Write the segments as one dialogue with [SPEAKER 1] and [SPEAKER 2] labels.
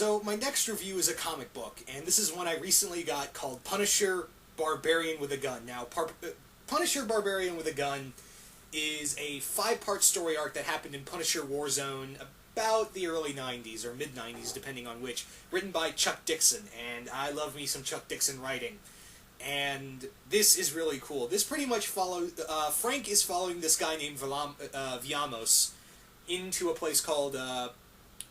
[SPEAKER 1] So my next review is a comic book, and this is one I recently got called Punisher Barbarian with a Gun. Now, Punisher Barbarian with a Gun is a 5-part story arc that happened in Punisher Warzone about the early 90s, or mid-90s, depending on which, written by Chuck Dixon, and I love me some Chuck Dixon writing. And this is really cool. This pretty much follows... Frank is following this guy named Viamos into a place called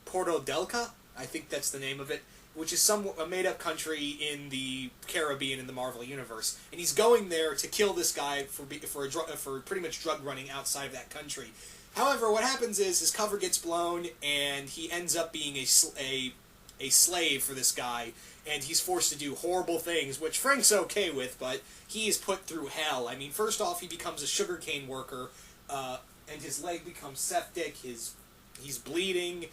[SPEAKER 1] Porto Delca, I think that's the name of it, which is a made-up country in the Caribbean in the Marvel Universe. And he's going there to kill this guy for pretty much drug running outside of that country. However, what happens is his cover gets blown, and he ends up being a slave for this guy, and he's forced to do horrible things, which Frank's okay with, but he is put through hell. I mean, first off, he becomes a sugarcane worker, and his leg becomes septic, he's bleeding,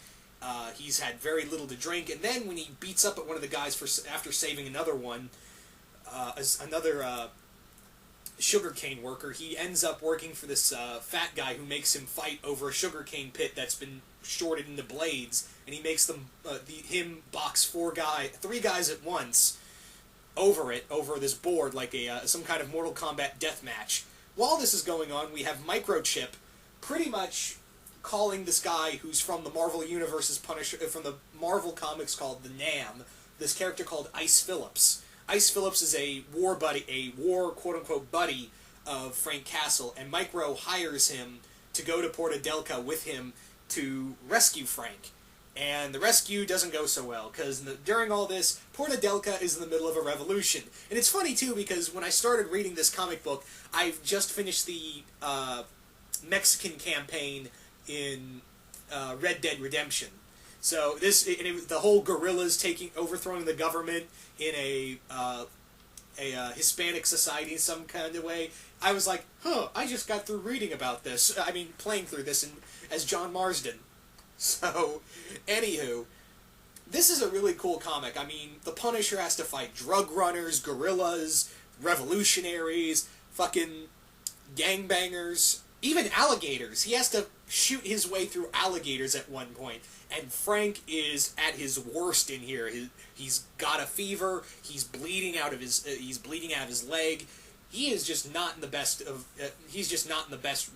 [SPEAKER 1] he's had very little to drink, and then when he beats up at one of the guys after saving another sugarcane worker, he ends up working for this fat guy who makes him fight over a sugarcane pit that's been shorted into blades, and he makes him box 3 guys at once over this board like some kind of Mortal Kombat death match. While this is going on, we have Microchip pretty much calling this guy who's from the Marvel Universe's Punisher, from the Marvel comics called the Nam, this character called Ice Phillips. Ice Phillips is a war quote-unquote buddy of Frank Castle, and Micro hires him to go to Porta Delca with him to rescue Frank. And the rescue doesn't go so well, because during all this, Porta Delca is in the middle of a revolution. And it's funny, too, because when I started reading this comic book, I've just finished the Mexican campaign in Red Dead Redemption. So the whole guerrillas overthrowing the government in a Hispanic society in some kind of way. I was like, I just got through reading about this. I mean, playing through this as John Marsden. So, anywho, this is a really cool comic. I mean, the Punisher has to fight drug runners, guerrillas, revolutionaries, fucking gangbangers, even alligators. He has to shoot his way through alligators at one point. And Frank is at his worst in here. He's got a fever. He's bleeding out of his leg. He is just not in the best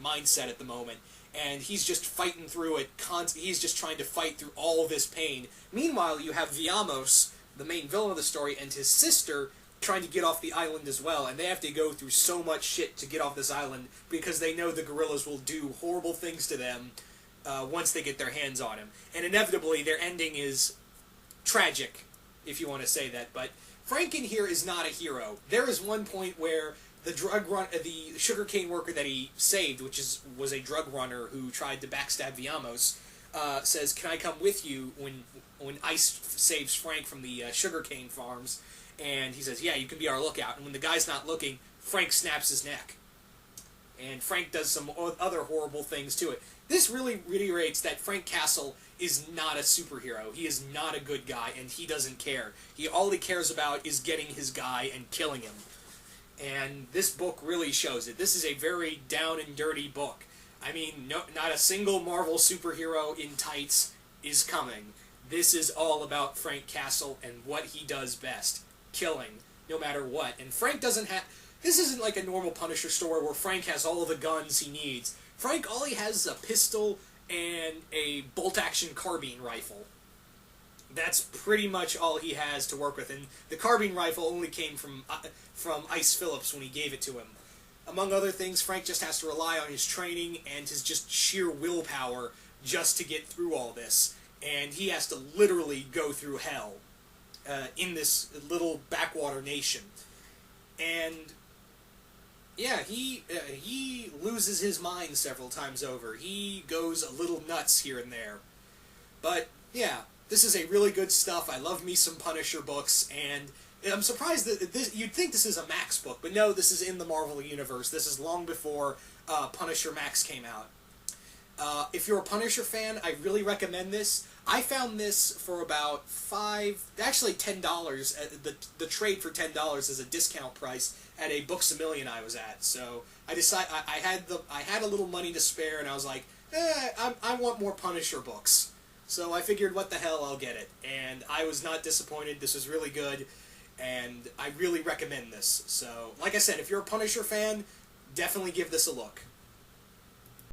[SPEAKER 1] mindset at the moment. And he's just fighting through it. He's just trying to fight through all this pain. Meanwhile, you have Viamos, the main villain of the story, and his sister trying to get off the island as well. And they have to go through so much shit to get off this island because they know the guerrillas will do horrible things to them once they get their hands on him. And inevitably, their ending is tragic, if you want to say that. But Frank in here is not a hero. There is one point where the sugarcane worker that he saved, which was a drug runner who tried to backstab Viamos, says, "Can I come with you?" when Ice saves Frank from the sugarcane farms, and he says, "Yeah, you can be our lookout." And when the guy's not looking, Frank snaps his neck, and Frank does some other horrible things to it. This really reiterates that Frank Castle is not a superhero. He is not a good guy, and he doesn't care. All he cares about is getting his guy and killing him. And this book really shows it. This is a very down and dirty book. I mean, not a single Marvel superhero in tights is coming. This is all about Frank Castle and what he does best. Killing, no matter what. And Frank doesn't have... This isn't like a normal Punisher story where Frank has all the guns he needs. Frank, all he has is a pistol and a bolt-action carbine rifle. That's pretty much all he has to work with, and the carbine rifle only came from Ice Phillips when he gave it to him. Among other things, Frank just has to rely on his training and his just sheer willpower just to get through all this, and he has to literally go through hell in this little backwater nation. And yeah, he loses his mind several times over. He goes a little nuts here and there. But yeah, this is a really good stuff. I love me some Punisher books, and I'm surprised that you'd think this is a Max book, but no, this is in the Marvel Universe. This is long before Punisher Max came out. If you're a Punisher fan, I really recommend this. I found this for about $10. The trade for $10 is a discount price at a Books A Million I was at. So I decided I had a little money to spare, and I was like, I want more Punisher books. So I figured, what the hell, I'll get it. And I was not disappointed. This was really good, and I really recommend this. So, like I said, if you're a Punisher fan, definitely give this a look.